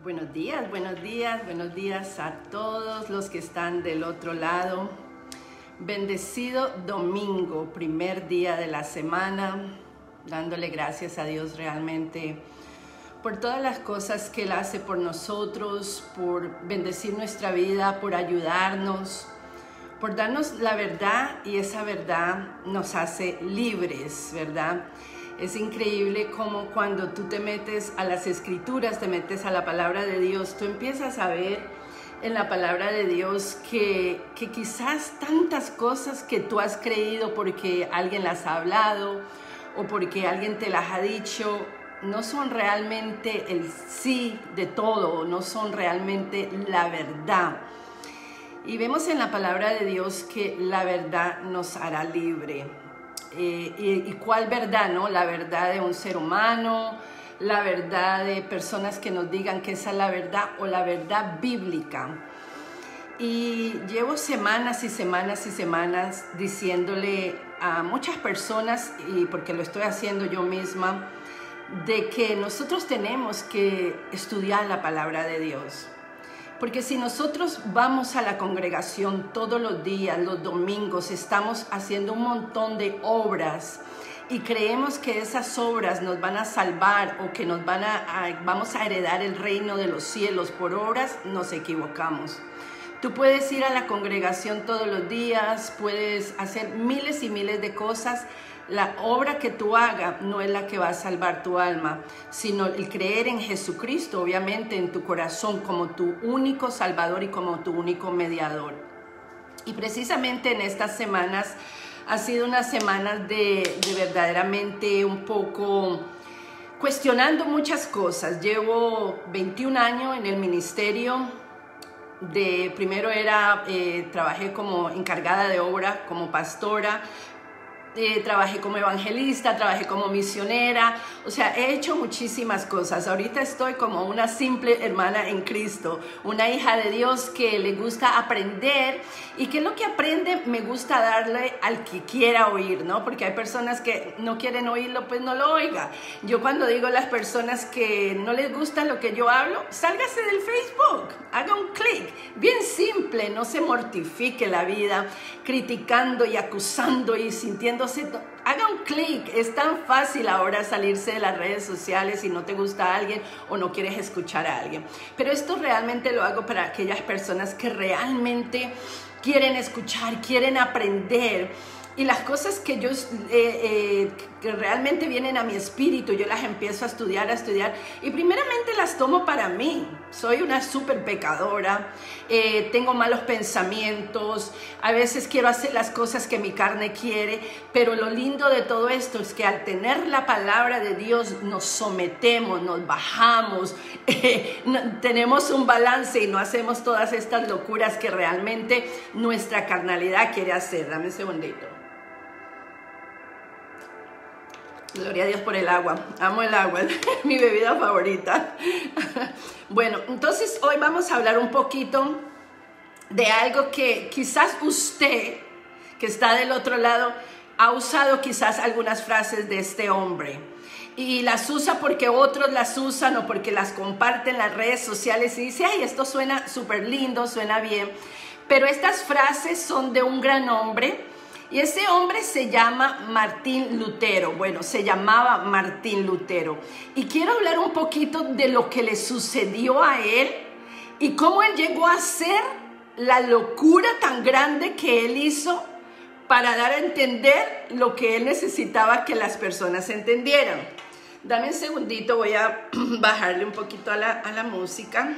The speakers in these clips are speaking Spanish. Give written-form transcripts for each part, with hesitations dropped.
Buenos días a todos los que están del otro lado. Bendecido domingo, primer día de la semana, dándole gracias a Dios realmente por todas las cosas que Él hace por nosotros, por bendecir nuestra vida, por ayudarnos, por darnos la verdad, y esa verdad nos hace libres, ¿verdad? Es increíble cómo cuando tú te metes a las escrituras, te metes a la palabra de Dios, tú empiezas a ver en la palabra de Dios que quizás tantas cosas que tú has creído porque alguien las ha hablado o porque alguien te las ha dicho, no son realmente el sí de todo, no son realmente la verdad. Y vemos en la palabra de Dios que la verdad nos hará libre. ¿Y cuál verdad, no? La verdad de un ser humano, la verdad de personas que nos digan que esa es la verdad, o la verdad bíblica. Y llevo semanas y semanas y semanas diciéndole a muchas personas, y porque lo estoy haciendo yo misma, de que nosotros tenemos que estudiar la palabra de Dios. Porque si nosotros vamos a la congregación todos los días, los domingos, estamos haciendo un montón de obras y creemos que esas obras nos van a salvar o que vamos a heredar el reino de los cielos por obras, nos equivocamos. Tú puedes ir a la congregación todos los días, puedes hacer miles y miles de cosas. La obra que tú hagas no es la que va a salvar tu alma, sino el creer en Jesucristo, obviamente, en tu corazón como tu único Salvador y como tu único mediador. Y precisamente en estas semanas ha sido unas semanas de verdaderamente un poco cuestionando muchas cosas. Llevo 21 años en el ministerio. Primero trabajé como encargada de obra, como pastora. Trabajé como evangelista, trabajé como misionera, o sea, he hecho muchísimas cosas. Ahorita estoy como una simple hermana en Cristo, una hija de Dios que le gusta aprender, y que lo que aprende me gusta darle al que quiera oír, ¿no? Porque hay personas que no quieren oírlo, pues no lo oiga. Yo cuando digo a las personas que no les gusta lo que yo hablo, sálgase del Facebook, haga un clic, bien simple, no se mortifique la vida criticando y acusando y sintiendo. Haga un clic. Es tan fácil ahora salirse de las redes sociales si no te gusta a alguien o no quieres escuchar a alguien. Pero esto realmente lo hago para aquellas personas que realmente quieren escuchar, quieren aprender. Y las cosas que que realmente vienen a mi espíritu, yo las empiezo a estudiar, y primeramente las tomo para mí. Soy una súper pecadora, tengo malos pensamientos, a veces quiero hacer las cosas que mi carne quiere, pero lo lindo de todo esto es que al tener la palabra de Dios nos sometemos, nos bajamos, tenemos un balance y no hacemos todas estas locuras que realmente nuestra carnalidad quiere hacer. Dame un segundito. Gloria a Dios por el agua. Amo el agua, es mi bebida favorita. Bueno, entonces hoy vamos a hablar un poquito de algo que quizás usted, que está del otro lado, ha usado quizás algunas frases de este hombre. Y las usa porque otros las usan o porque las comparten en las redes sociales y dice, ay, esto suena súper lindo, suena bien. Pero estas frases son de un gran hombre. Y ese hombre se llama Martín Lutero. Bueno, se llamaba Martín Lutero. Y quiero hablar un poquito de lo que le sucedió a él y cómo él llegó a hacer la locura tan grande que él hizo para dar a entender lo que él necesitaba que las personas entendieran. Dame un segundito, voy a bajarle un poquito a la música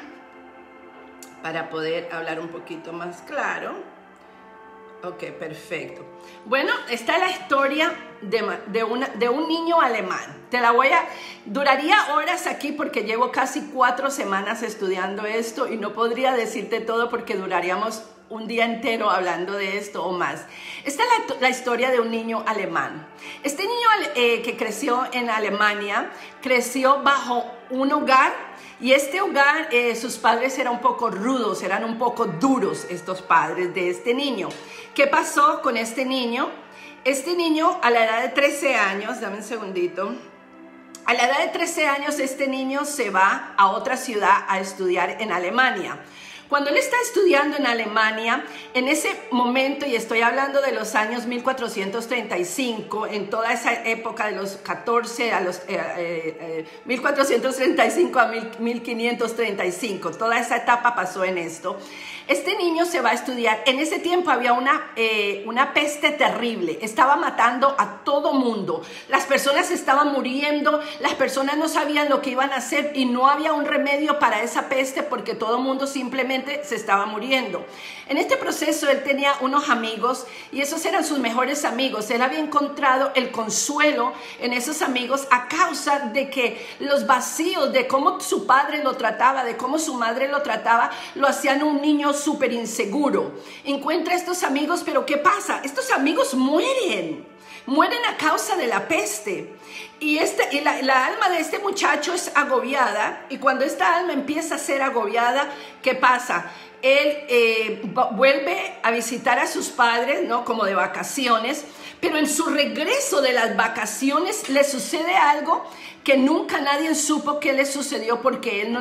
para poder hablar un poquito más claro. Ok, perfecto. Bueno, está la historia de un niño alemán. Duraría horas aquí porque llevo casi 4 semanas estudiando esto y no podría decirte todo porque duraríamos un día entero hablando de esto o más. Esta es la historia de un niño alemán. Este niño que creció en Alemania, creció bajo un hogar. Y este hogar, sus padres eran un poco rudos, eran un poco duros estos padres de este niño. ¿Qué pasó con este niño? Este niño a la edad de 13 años, dame un segundito, A la edad de 13 años este niño se va a otra ciudad a estudiar en Alemania. Cuando él está estudiando en Alemania, en ese momento, y estoy hablando de los años 1435, en toda esa época de los 14 a los 1435 a 1535, toda esa etapa pasó en esto. Este niño se va a estudiar. En ese tiempo había una peste terrible, estaba matando a todo mundo. Las personas estaban muriendo, las personas no sabían lo que iban a hacer y no había un remedio para esa peste porque todo el mundo simplemente se estaba muriendo. En este proceso él tenía unos amigos y esos eran sus mejores amigos. Él había encontrado el consuelo en esos amigos a causa de que los vacíos de cómo su padre lo trataba, de cómo su madre lo trataba, lo hacían un niño súper inseguro. Encuentra a estos amigos, pero ¿qué pasa? Estos amigos mueren a causa de la peste. Y la alma de este muchacho es agobiada, y cuando esta alma empieza a ser agobiada, ¿qué pasa? Él vuelve a visitar a sus padres, ¿no? Como de vacaciones, pero en su regreso de las vacaciones le sucede algo que nunca nadie supo qué le sucedió porque él no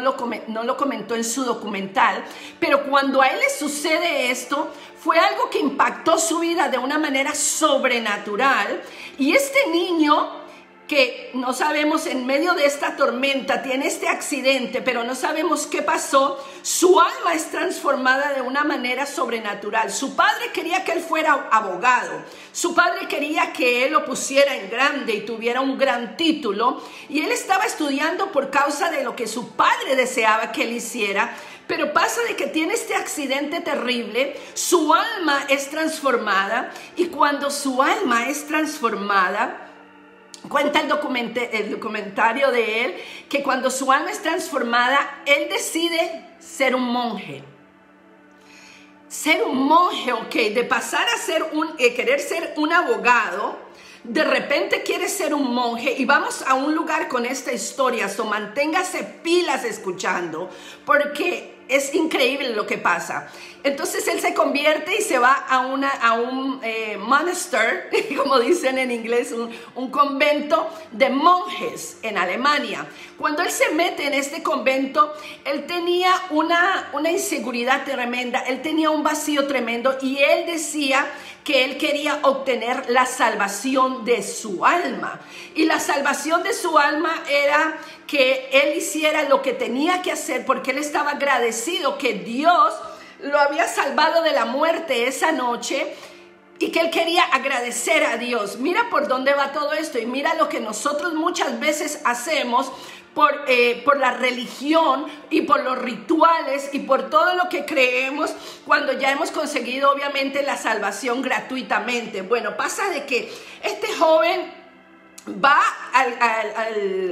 lo comentó en su documental. Pero cuando a él le sucede esto, fue algo que impactó su vida de una manera sobrenatural. Y este niño, que no sabemos, en medio de esta tormenta tiene este accidente, pero no sabemos qué pasó, su alma es transformada de una manera sobrenatural. Su padre quería que él fuera abogado, su padre quería que él lo pusiera en grande y tuviera un gran título, y él estaba estudiando por causa de lo que su padre deseaba que él hiciera. Pero pasa de que tiene este accidente terrible, su alma es transformada, y cuando su alma es transformada, cuenta el documentario de él, que cuando su alma es transformada, él decide ser un monje. Ser un monje, ok, de pasar a ser querer ser un abogado, de repente quiere ser un monje. Y vamos a un lugar con esta historia, so manténgase pilas escuchando, porque es increíble lo que pasa. Entonces él se convierte y se va a un monastery, como dicen en inglés, un convento de monjes en Alemania. Cuando él se mete en este convento, él tenía una inseguridad tremenda, él tenía un vacío tremendo, y él decía que él quería obtener la salvación de su alma. Y la salvación de su alma era que él hiciera lo que tenía que hacer, porque él estaba agradecido que Dios lo había salvado de la muerte esa noche, y que él quería agradecer a Dios. Mira por dónde va todo esto, y mira lo que nosotros muchas veces hacemos por la religión y por los rituales y por todo lo que creemos, cuando ya hemos conseguido obviamente la salvación gratuitamente. Bueno, pasa de que este joven va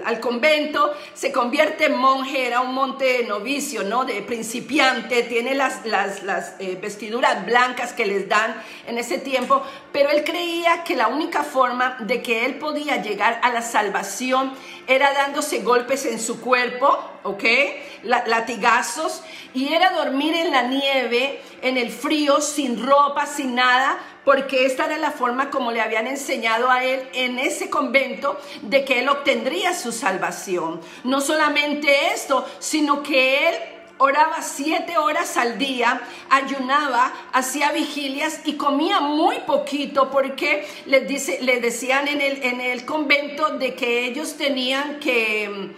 al convento, se convierte en monje, era un monje novicio, ¿no? De principiante, tiene las vestiduras blancas que les dan en ese tiempo, pero él creía que la única forma de que él podía llegar a la salvación era dándose golpes en su cuerpo, ¿ok? Latigazos, y era dormir en la nieve, en el frío, sin ropa, sin nada, porque esta era la forma como le habían enseñado a él en ese convento de que él obtendría su salvación. No solamente esto, sino que él oraba 7 horas al día, ayunaba, hacía vigilias y comía muy poquito, porque les decían en el convento de que ellos tenían que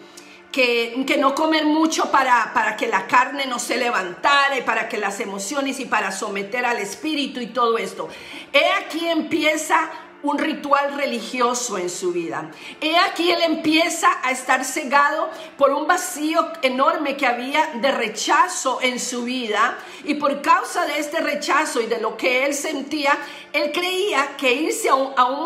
no comer mucho para que la carne no se levantara, y para que las emociones, y para someter al espíritu y todo esto. He aquí empieza un ritual religioso en su vida. He aquí él empieza a estar cegado por un vacío enorme que había de rechazo en su vida, y por causa de este rechazo y de lo que él sentía, él creía que irse a un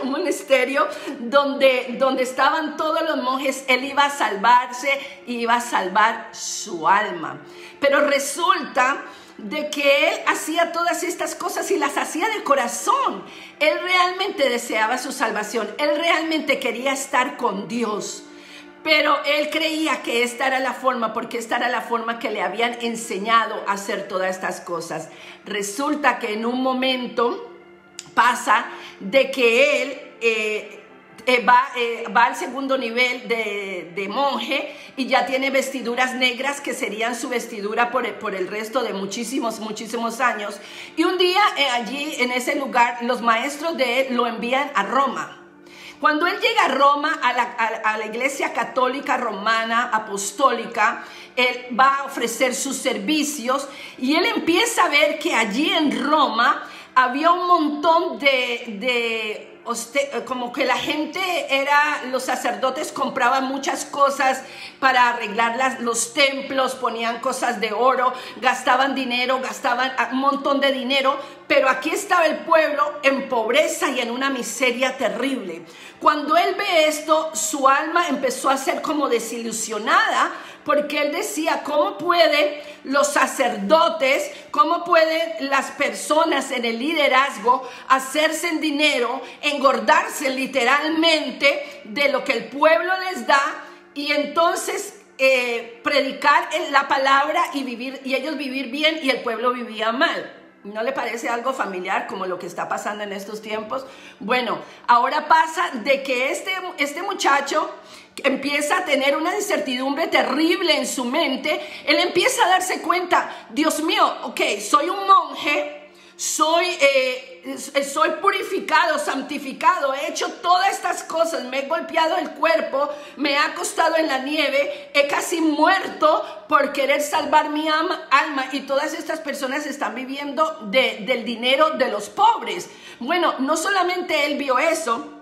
monasterio donde estaban todos los monjes, él iba a salvarse y iba a salvar su alma. Pero resulta de que él hacía todas estas cosas y las hacía de corazón. Él realmente deseaba su salvación, él realmente quería estar con Dios, pero él creía que esta era la forma, porque esta era la forma que le habían enseñado a hacer todas estas cosas. Resulta que en un momento pasa de que él va al segundo nivel de monje y ya tiene vestiduras negras que serían su vestidura por el resto de muchísimos años. Y un día allí en ese lugar los maestros de él lo envían a Roma. Cuando él llega a Roma, a la iglesia católica romana apostólica, él va a ofrecer sus servicios y él empieza a ver que allí en Roma había un montón como que la gente los sacerdotes compraban muchas cosas para arreglar los templos, ponían cosas de oro, gastaban dinero, gastaban un montón de dinero, pero aquí estaba el pueblo en pobreza y en una miseria terrible. Cuando él ve esto, su alma empezó a ser como desilusionada, porque él decía, ¿cómo pueden los sacerdotes, cómo pueden las personas en el liderazgo hacerse en dinero, engordarse literalmente de lo que el pueblo les da y entonces predicar la palabra y ellos vivir bien y el pueblo vivía mal? ¿No le parece algo familiar como lo que está pasando en estos tiempos? Bueno, ahora pasa de que este muchacho empieza a tener una incertidumbre terrible en su mente. Él empieza a darse cuenta, Dios mío, ok, soy un monje, soy purificado, santificado, he hecho todas estas cosas, me he golpeado el cuerpo, me he acostado en la nieve, he casi muerto por querer salvar mi alma y todas estas personas están viviendo del dinero de los pobres. Bueno, no solamente él vio eso,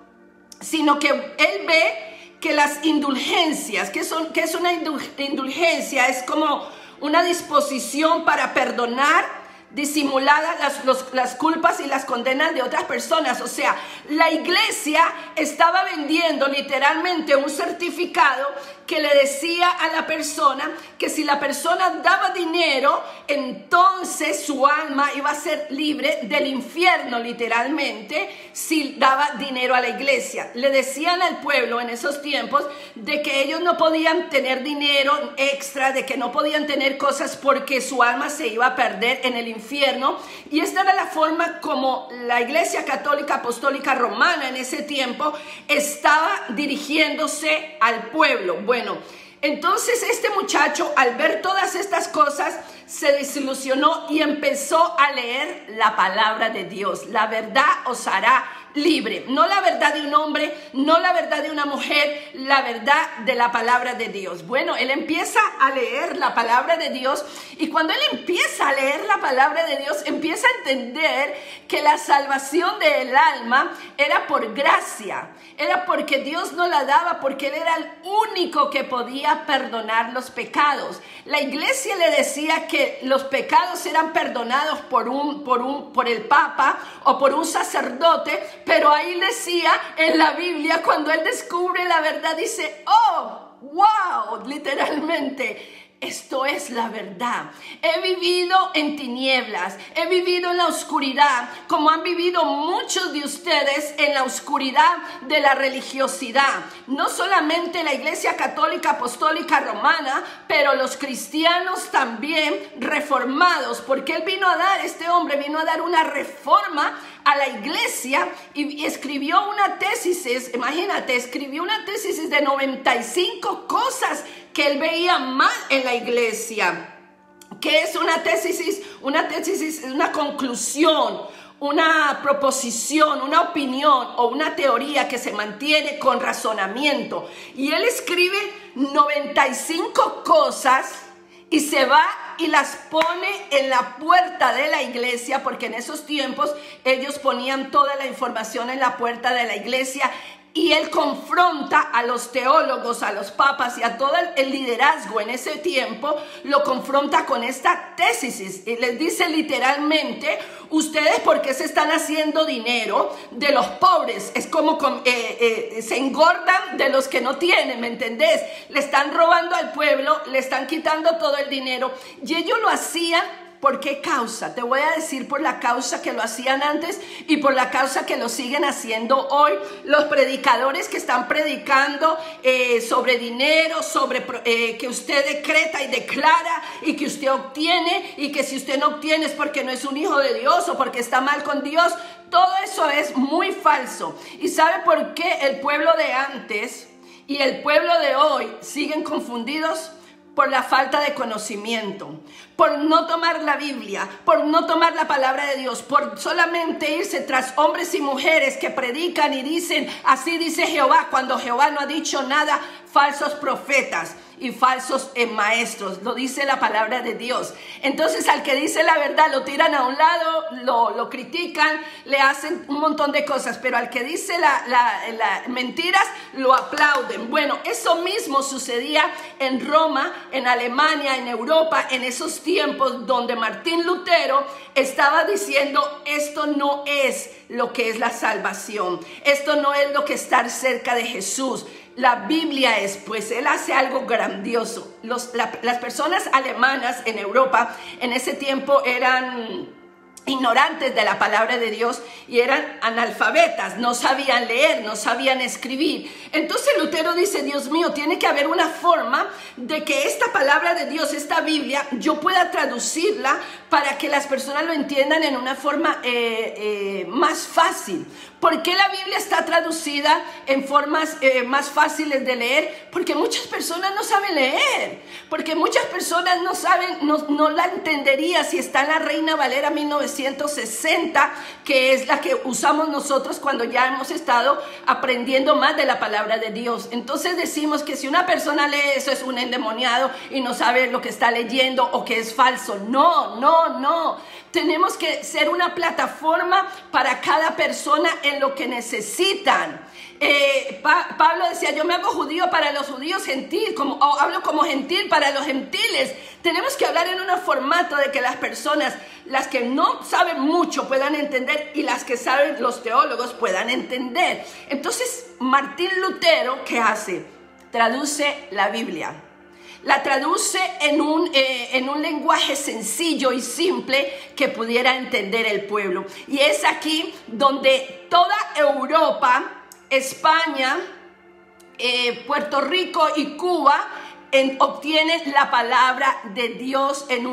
sino que él ve que las indulgencias, ¿qué es una indulgencia? Es como una disposición para perdonar disimulada las culpas y las condenas de otras personas. O sea, la iglesia estaba vendiendo literalmente un certificado que le decía a la persona que si la persona daba dinero, entonces su alma iba a ser libre del infierno literalmente si daba dinero a la iglesia. Le decían al pueblo en esos tiempos de que ellos no podían tener dinero extra, de que no podían tener cosas porque su alma se iba a perder en el infierno. Y esta era la forma como la iglesia católica apostólica romana en ese tiempo estaba dirigiéndose al pueblo. Bueno, entonces este muchacho al ver todas estas cosas se desilusionó y empezó a leer la palabra de Dios. La verdad os hará libre, no la verdad de un hombre, no la verdad de una mujer, la verdad de la palabra de Dios. Bueno, él empieza a leer la palabra de Dios y cuando él empieza a leer la palabra de Dios, empieza a entender que la salvación del alma era por gracia, era porque Dios no la daba, porque Él era el único que podía perdonar los pecados. La iglesia le decía que los pecados eran perdonados por el Papa o por un sacerdote, pero ahí decía en la Biblia, cuando él descubre la verdad, dice, oh, wow, literalmente, esto es la verdad. He vivido en tinieblas, he vivido en la oscuridad, como han vivido muchos de ustedes en la oscuridad de la religiosidad. No solamente la Iglesia Católica Apostólica Romana, pero los cristianos también reformados, porque este hombre vino a dar una reforma a la iglesia y escribió una tesis, imagínate, escribió una tesis de 95 cosas que él veía mal en la iglesia. ¿Qué es una tesis? Una tesis es una conclusión, una proposición, una opinión o una teoría que se mantiene con razonamiento. Y él escribe 95 cosas y se va y las pone en la puerta de la iglesia, porque en esos tiempos ellos ponían toda la información en la puerta de la iglesia. Y él confronta a los teólogos, a los papas y a todo el liderazgo en ese tiempo, lo confronta con esta tesis y les dice literalmente, ustedes ¿por qué se están haciendo dinero de los pobres? Es como se engordan de los que no tienen, ¿me entendés? Le están robando al pueblo, le están quitando todo el dinero y ellos lo hacían. ¿Por qué causa? Te voy a decir por la causa que lo hacían antes y por la causa que lo siguen haciendo hoy. Los predicadores que están predicando sobre dinero, sobre que usted decreta y declara y que usted obtiene y que si usted no obtiene es porque no es un hijo de Dios o porque está mal con Dios. Todo eso es muy falso. ¿Y sabe por qué el pueblo de antes y el pueblo de hoy siguen confundidos? Por la falta de conocimiento, por no tomar la Biblia, por no tomar la palabra de Dios, por solamente irse tras hombres y mujeres que predican y dicen, así dice Jehová, cuando Jehová no ha dicho nada, falsos profetas y falsos maestros, lo dice la palabra de Dios. Entonces al que dice la verdad lo tiran a un lado, lo critican, le hacen un montón de cosas, pero al que dice las mentiras lo aplauden. Bueno, eso mismo sucedía en Roma, en Alemania, en Europa, en esos tiempos donde Martín Lutero estaba diciendo, esto no es lo que es la salvación, esto no es lo que es estar cerca de Jesús. La Biblia es, pues él hace algo grandioso. Las personas alemanas en Europa en ese tiempo eran ignorantes de la palabra de Dios y eran analfabetas, no sabían leer, no sabían escribir. Entonces Lutero dice, Dios mío, tiene que haber una forma de que esta palabra de Dios, esta Biblia, yo pueda traducirla para que las personas lo entiendan en una forma más fácil. ¿Por qué la Biblia está traducida en formas más fáciles de leer? Porque muchas personas no saben leer, porque muchas personas no saben, no la entendería si está en la Reina Valera 1960, que es la que usamos nosotros cuando ya hemos estado aprendiendo más de la palabra de Dios. Entonces decimos que si una persona lee eso es un endemoniado y no sabe lo que está leyendo o que es falso. No, no, no. Tenemos que ser una plataforma para cada persona en lo que necesitan. Pablo decía, yo me hago judío para los judíos, gentil, o hablo como gentil para los gentiles. Tenemos que hablar en un formato de que las personas, las que no saben mucho, puedan entender, y las que saben, los teólogos, puedan entender. Entonces, Martín Lutero, ¿qué hace? Traduce la Biblia. La traduce en un lenguaje sencillo y simple que pudiera entender el pueblo. Y es aquí donde toda Europa, España, Puerto Rico y Cuba obtienen la palabra de Dios en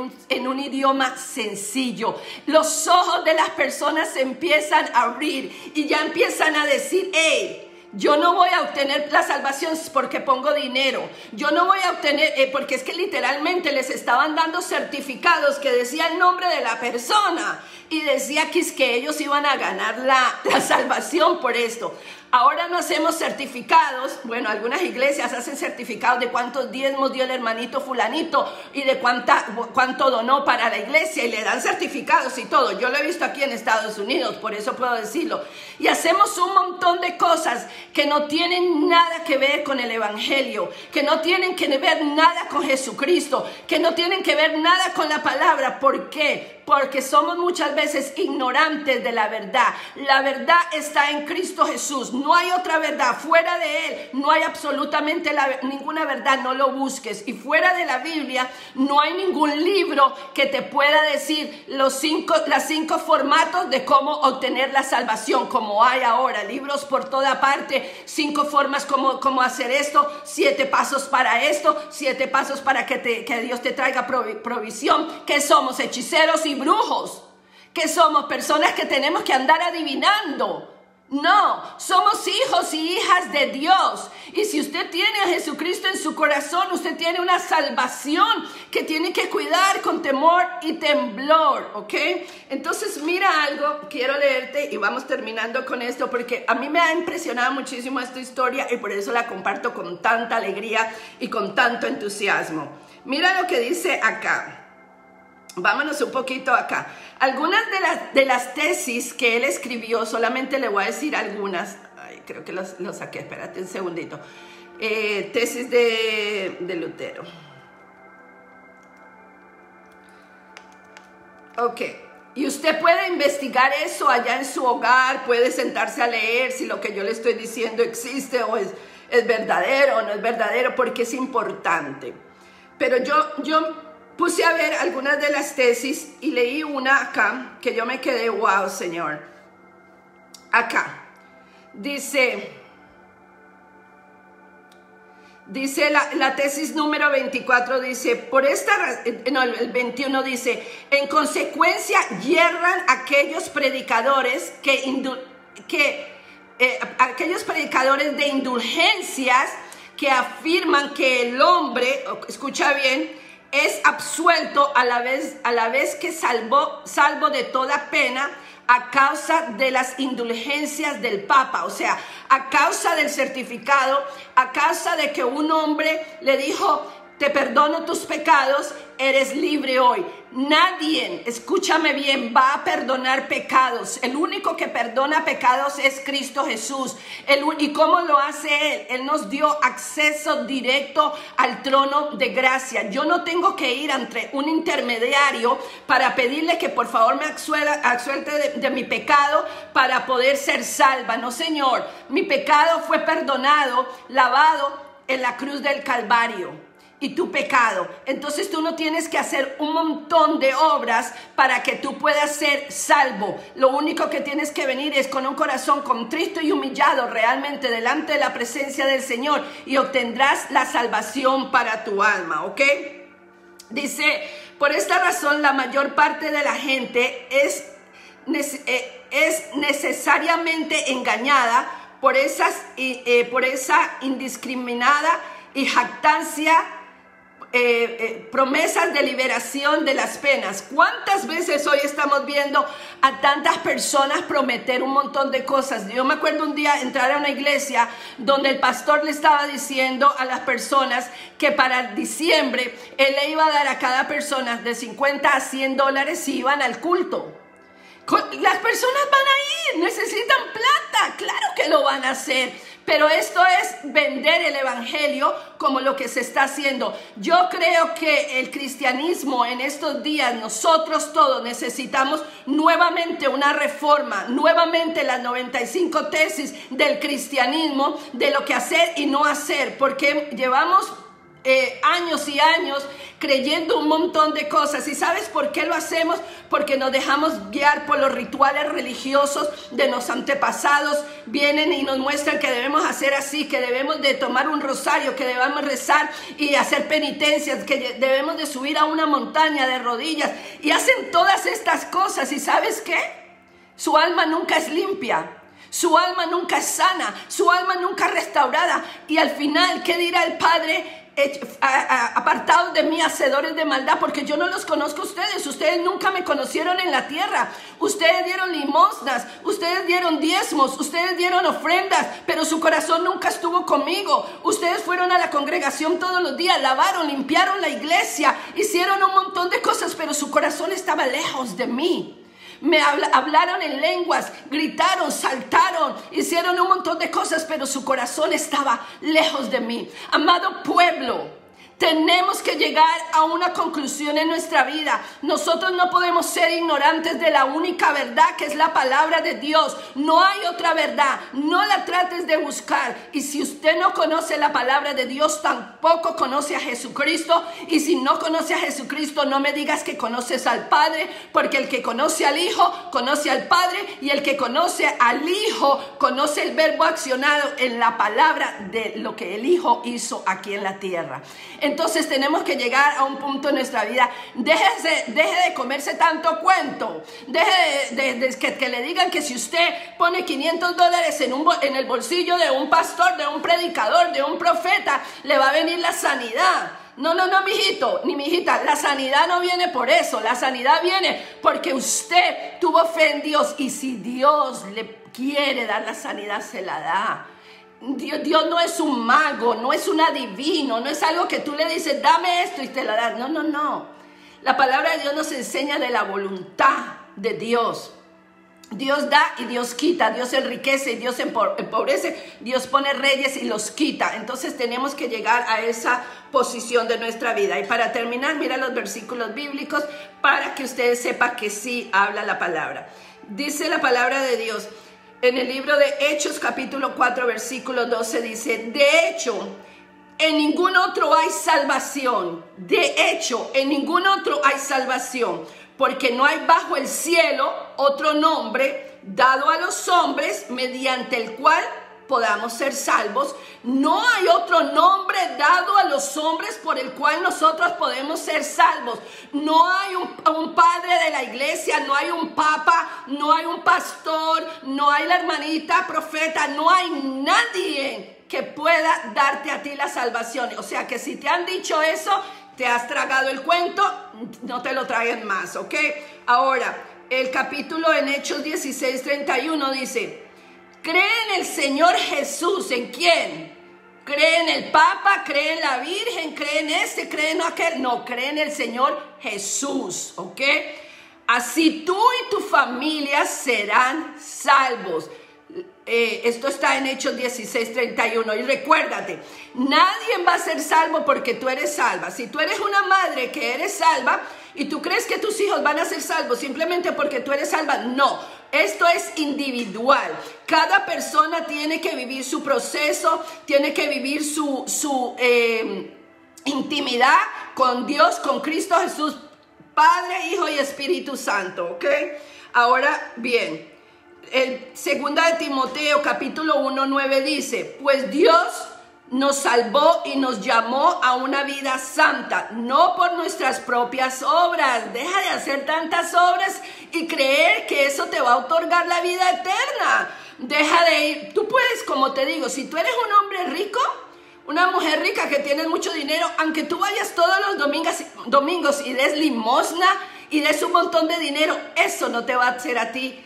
un idioma sencillo. Los ojos de las personas se empiezan a abrir y ya empiezan a decir, hey, yo no voy a obtener la salvación porque pongo dinero. Yo no voy a obtener, porque es que literalmente les estaban dando certificados que decía el nombre de la persona y decía que es que ellos iban a ganar la salvación por esto. Ahora no hacemos certificados. Bueno, algunas iglesias hacen certificados de cuántos diezmos dio el hermanito fulanito y de cuánto donó para la iglesia, y le dan certificados y todo. Yo lo he visto aquí en Estados Unidos, por eso puedo decirlo. Y hacemos un montón de cosas que no tienen nada que ver con el evangelio, que no tienen que ver nada con Jesucristo, que no tienen que ver nada con la palabra. ¿Por qué? Porque somos muchas veces ignorantes de la verdad. La verdad está en Cristo Jesús. No hay otra verdad. Fuera de Él no hay absolutamente ninguna verdad. No lo busques. Y fuera de la Biblia no hay ningún libro que te pueda decir las cinco formatos de cómo obtener la salvación, como hay ahora. Libros por toda parte. 5 formas como hacer esto. 7 pasos para esto. 7 pasos para que Dios te traiga provisión. Que somos hechiceros y brujos, que somos personas que tenemos que andar adivinando. No, somos hijos y hijas de Dios. Y si usted tiene a Jesucristo en su corazón, usted tiene una salvación que tiene que cuidar con temor y temblor, ¿ok? Entonces mira algo, quiero leerte y vamos terminando con esto, porque a mí me ha impresionado muchísimo esta historia y por eso la comparto con tanta alegría y con tanto entusiasmo. Mira lo que dice acá. Vámonos un poquito acá. Algunas de las tesis que él escribió, solamente le voy a decir algunas. Ay, creo que lo saqué, espérate un segundito. Tesis de Lutero. Ok. Y usted puede investigar eso allá en su hogar, puede sentarse a leer si lo que yo le estoy diciendo existe o es verdadero o no es verdadero, porque es importante. Pero yo puse a ver algunas de las tesis y leí una acá que yo me quedé, wow, Señor. Acá dice, Dice la tesis número 24, dice, el 21 dice, en consecuencia yerran aquellos predicadores aquellos predicadores de indulgencias que afirman que el hombre, escucha bien, es absuelto a la vez que salvo de toda pena a causa de las indulgencias del Papa, o sea, a causa del certificado, a causa de que un hombre le dijo, te perdono tus pecados, eres libre hoy. Nadie, escúchame bien, va a perdonar pecados. El único que perdona pecados es Cristo Jesús. ¿Y cómo lo hace Él? Él nos dio acceso directo al trono de gracia. Yo no tengo que ir ante un intermediario para pedirle que por favor me absuelte de mi pecado para poder ser salva. No, Señor, mi pecado fue perdonado, lavado en la cruz del Calvario. Y tu pecado. Entonces tú no tienes que hacer un montón de obras para que tú puedas ser salvo. Lo único que tienes que venir es con un corazón contrito y humillado realmente delante de la presencia del Señor y obtendrás la salvación para tu alma, ¿ok? Dice, por esta razón la mayor parte de la gente es necesariamente engañada por esa indiscriminada y jactancia promesas de liberación de las penas. ¿Cuántas veces hoy estamos viendo a tantas personas prometer un montón de cosas? Yo me acuerdo un día entrar a una iglesia donde el pastor le estaba diciendo a las personas que para diciembre él le iba a dar a cada persona de 50 a 100 dólares si iban al culto. Las personas van a ir, necesitan plata, claro que lo van a hacer. Pero esto es vender el evangelio como lo que se está haciendo. Yo creo que el cristianismo en estos días, nosotros todos necesitamos nuevamente una reforma, nuevamente las 95 tesis del cristianismo, de lo que hacer y no hacer, porque llevamos años y años creyendo un montón de cosas. ¿Y sabes por qué lo hacemos? Porque nos dejamos guiar por los rituales religiosos de los antepasados. Vienen y nos muestran que debemos hacer así, que debemos de tomar un rosario, que debemos rezar y hacer penitencias, que debemos de subir a una montaña de rodillas, y hacen todas estas cosas. ¿Y sabes qué? Su alma nunca es limpia. Su alma nunca es sana, su alma nunca es restaurada. Y al final, ¿qué dirá el Padre? Apartados de mí, hacedores de maldad, porque yo no los conozco a ustedes. Ustedes nunca me conocieron en la tierra. Ustedes dieron limosnas, ustedes dieron diezmos, ustedes dieron ofrendas, pero su corazón nunca estuvo conmigo. Ustedes fueron a la congregación todos los días, lavaron, limpiaron la iglesia, hicieron un montón de cosas, pero su corazón estaba lejos de mí. Me hablaron en lenguas, gritaron, saltaron, hicieron un montón de cosas, pero su corazón estaba lejos de mí. Amado pueblo, tenemos que llegar a una conclusión en nuestra vida. Nosotros no podemos ser ignorantes de la única verdad, que es la palabra de Dios. No hay otra verdad, no la trates de buscar. Y si usted no conoce la palabra de Dios, tampoco conoce a Jesucristo. Y si no conoce a Jesucristo, no me digas que conoces al Padre, porque el que conoce al Hijo, conoce al Padre, y el que conoce al Hijo, conoce el verbo accionado en la palabra de lo que el Hijo hizo aquí en la tierra. Entonces tenemos que llegar a un punto en nuestra vida. Deje de comerse tanto cuento. Deje de que le digan que si usted pone 500 dólares en el bolsillo de un pastor, de un predicador, de un profeta, le va a venir la sanidad. No, mijito, ni mijita, la sanidad no viene por eso. La sanidad viene porque usted tuvo fe en Dios, y si Dios le quiere dar la sanidad, se la da. Dios no es un mago, no es un adivino, no es algo que tú le dices, dame esto y te la das. No. La palabra de Dios nos enseña de la voluntad de Dios. Dios da y Dios quita, Dios enriquece y Dios empobrece, Dios pone reyes y los quita. Entonces tenemos que llegar a esa posición de nuestra vida. Y para terminar, mira los versículos bíblicos para que ustedes sepan que sí habla la palabra. Dice la palabra de Dios en el libro de Hechos capítulo 4 versículo 12, dice: de hecho, en ningún otro hay salvación. De hecho, en ningún otro hay salvación, porque no hay bajo el cielo otro nombre dado a los hombres mediante el cual podamos ser salvos. No hay otro nombre dado a los hombres por el cual nosotros podemos ser salvos. No hay un padre de la iglesia, no hay un papa, no hay un pastor, no hay la hermanita profeta, no hay nadie que pueda darte a ti la salvación. O sea que si te han dicho eso, te has tragado el cuento, no te lo traguen más, ¿ok? Ahora, el capítulo en Hechos 16:31 dice: cree en el Señor Jesús. ¿En quién? Cree en el Papa, cree en la Virgen, cree en este, cree en aquel. No, cree en el Señor Jesús, ¿ok? Así tú y tu familia serán salvos. Esto está en Hechos 16:31. Y recuérdate, nadie va a ser salvo porque tú eres salva. Si tú eres una madre que eres salva y tú crees que tus hijos van a ser salvos simplemente porque tú eres salva, no. Esto es individual. Cada persona tiene que vivir su proceso, tiene que vivir su intimidad con Dios, con Cristo Jesús, Padre, Hijo y Espíritu Santo, ¿ok? Ahora bien, el 2 de Timoteo capítulo 1:9 dice: pues Dios nos salvó y nos llamó a una vida santa, no por nuestras propias obras. Deja de hacer tantas obras y creer que eso te va a otorgar la vida eterna. Deja de ir. Tú puedes, como te digo, si tú eres un hombre rico, una mujer rica que tiene mucho dinero, aunque tú vayas todos los domingos y des limosna y des un montón de dinero, eso no te va a hacer a ti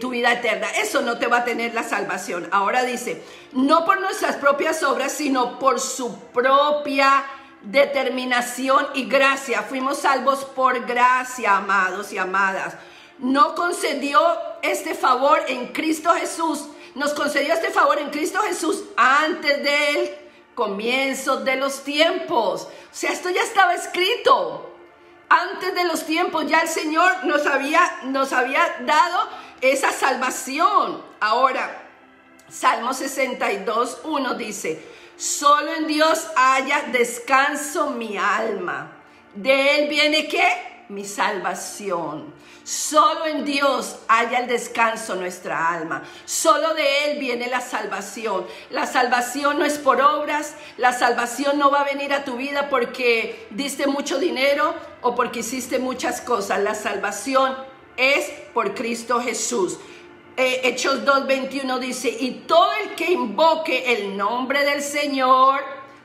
tu vida eterna. Eso no te va a tener la salvación. Ahora dice: no por nuestras propias obras, sino por su propia determinación y gracia. Fuimos salvos por gracia, amados y amadas. No concedió este favor en Cristo Jesús. Nos concedió este favor en Cristo Jesús antes del comienzo de los tiempos. O sea, esto ya estaba escrito. Antes de los tiempos ya el Señor nos había dado esa salvación. Ahora, Salmo 62:1 dice: solo en Dios haya descanso mi alma. De Él viene ¿qué? Mi salvación. Solo en Dios haya el descanso nuestra alma. Solo de Él viene la salvación. La salvación no es por obras. La salvación no va a venir a tu vida porque diste mucho dinero o porque hiciste muchas cosas. La salvación es por Cristo Jesús. Hechos 2:21 dice: y todo el que invoque el nombre del Señor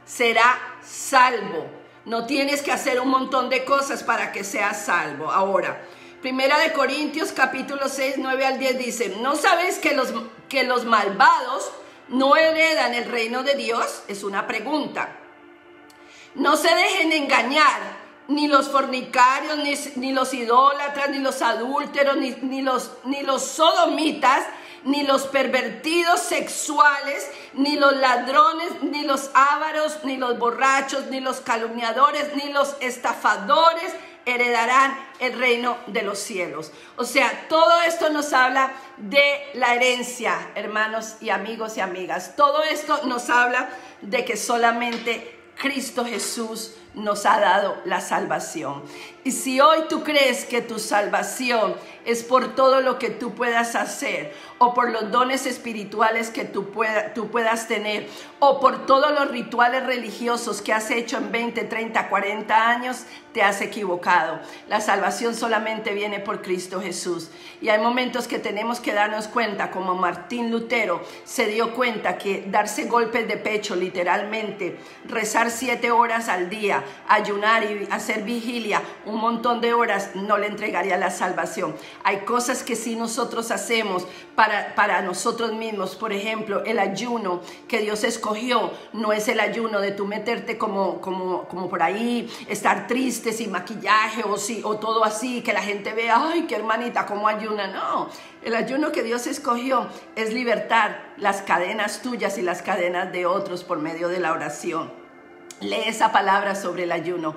será salvo. No tienes que hacer un montón de cosas para que seas salvo. Ahora, 1 Corintios capítulo 6, 9 al 10 dice: ¿no sabéis que los malvados no heredan el reino de Dios? Es una pregunta. No se dejen engañar. Ni los fornicarios, ni los idólatras, ni los adúlteros, ni los sodomitas, ni los pervertidos sexuales, ni los ladrones, ni los ávaros, ni los borrachos, ni los calumniadores, ni los estafadores heredarán el reino de los cielos. O sea, todo esto nos habla de la herencia, hermanos y amigos y amigas. Todo esto nos habla de que solamente Cristo Jesús nos ha dado la salvación. Y si hoy tú crees que tu salvación es por todo lo que tú puedas hacer, o por los dones espirituales que tú puedas tener, o por todos los rituales religiosos que has hecho en 20, 30, 40 años, te has equivocado. La salvación solamente viene por Cristo Jesús. Y hay momentos que tenemos que darnos cuenta, como Martín Lutero se dio cuenta que darse golpes de pecho, literalmente, rezar 7 horas al día, ayunar y hacer vigilia un montón de horas, no le entregaría la salvación. Hay cosas que sí nosotros hacemos para nosotros mismos. Por ejemplo, el ayuno que Dios escogió no es el ayuno de tú meterte como por ahí, estar triste sin maquillaje o todo así, que la gente vea, ay, qué hermanita, cómo ayuna. No, el ayuno que Dios escogió es libertar las cadenas tuyas y las cadenas de otros por medio de la oración. Lee esa palabra sobre el ayuno.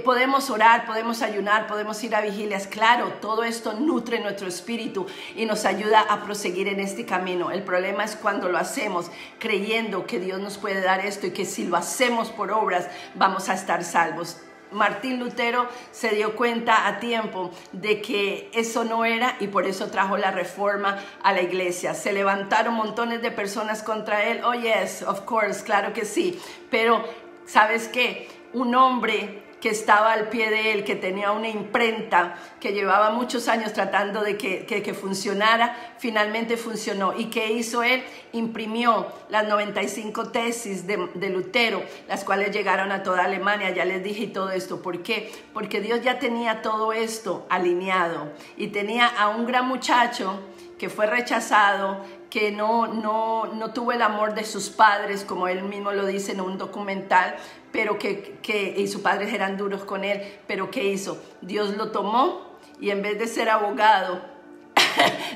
Podemos orar, podemos ayunar, podemos ir a vigilias. Claro, todo esto nutre nuestro espíritu y nos ayuda a proseguir en este camino. El problema es cuando lo hacemos creyendo que Dios nos puede dar esto y que si lo hacemos por obras vamos a estar salvos. Martín Lutero se dio cuenta a tiempo de que eso no era y por eso trajo la reforma a la iglesia. Se levantaron montones de personas contra él. Oh yes, of course, claro que sí. Pero ¿sabes qué? Un hombre que estaba al pie de él, que tenía una imprenta, que llevaba muchos años tratando de que funcionara, finalmente funcionó. ¿Y qué hizo él? Imprimió las 95 tesis de Lutero, las cuales llegaron a toda Alemania. Ya les dije todo esto. ¿Por qué? Porque Dios ya tenía todo esto alineado y tenía a un gran muchacho que fue rechazado, que no tuvo el amor de sus padres, como él mismo lo dice en un documental, pero y sus padres eran duros con él, pero ¿qué hizo? Dios lo tomó y en vez de ser abogado,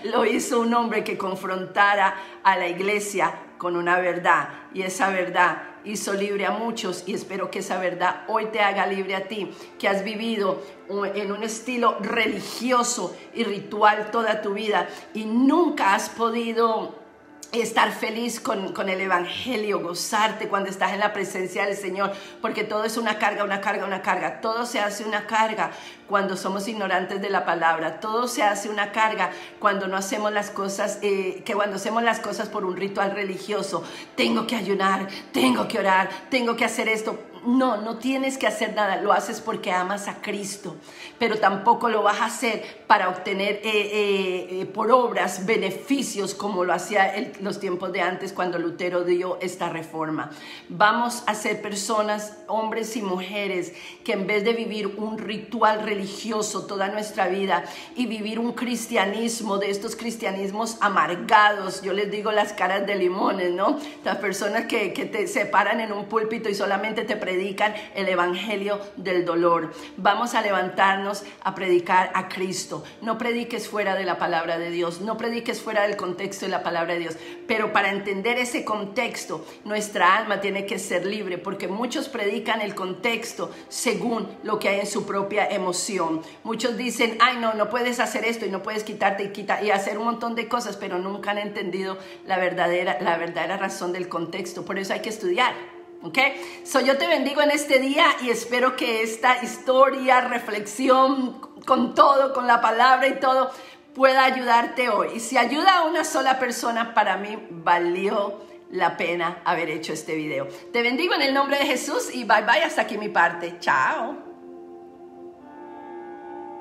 lo hizo un hombre que confrontara a la iglesia con una verdad, y esa verdad hizo libre a muchos, y espero que esa verdad hoy te haga libre a ti, que has vivido en un estilo religioso y ritual toda tu vida y nunca has podido estar feliz con el evangelio, gozarte cuando estás en la presencia del Señor, porque todo es una carga, una carga, una carga. Todo se hace una carga cuando somos ignorantes de la palabra. Todo se hace una carga cuando no hacemos las cosas, cuando hacemos las cosas por un ritual religioso. Tengo que ayunar, tengo que orar, tengo que hacer esto. No tienes que hacer nada, lo haces porque amas a Cristo, pero tampoco lo vas a hacer para obtener por obras beneficios como lo hacía los tiempos de antes cuando Lutero dio esta reforma. Vamos a ser personas, hombres y mujeres, que en vez de vivir un ritual religioso toda nuestra vida y vivir un cristianismo, de estos cristianismos amargados, yo les digo las caras de limones, ¿no? Las personas que te separan en un púlpito y solamente te predican el evangelio del dolor. Vamos a levantarnos a predicar a Cristo. No prediques fuera de la palabra de Dios, no prediques fuera del contexto de la palabra de Dios, pero para entender ese contexto, nuestra alma tiene que ser libre, porque muchos predican el contexto según lo que hay en su propia emoción. Muchos dicen, ay no puedes hacer esto y no puedes quitarte y hacer un montón de cosas, pero nunca han entendido la verdadera razón del contexto. Por eso hay que estudiar. ¿Ok? Yo te bendigo en este día y espero que esta historia, reflexión, con todo, con la palabra y todo, pueda ayudarte hoy. Y si ayuda a una sola persona, para mí valió la pena haber hecho este video. Te bendigo en el nombre de Jesús y bye bye, hasta aquí mi parte. Chao.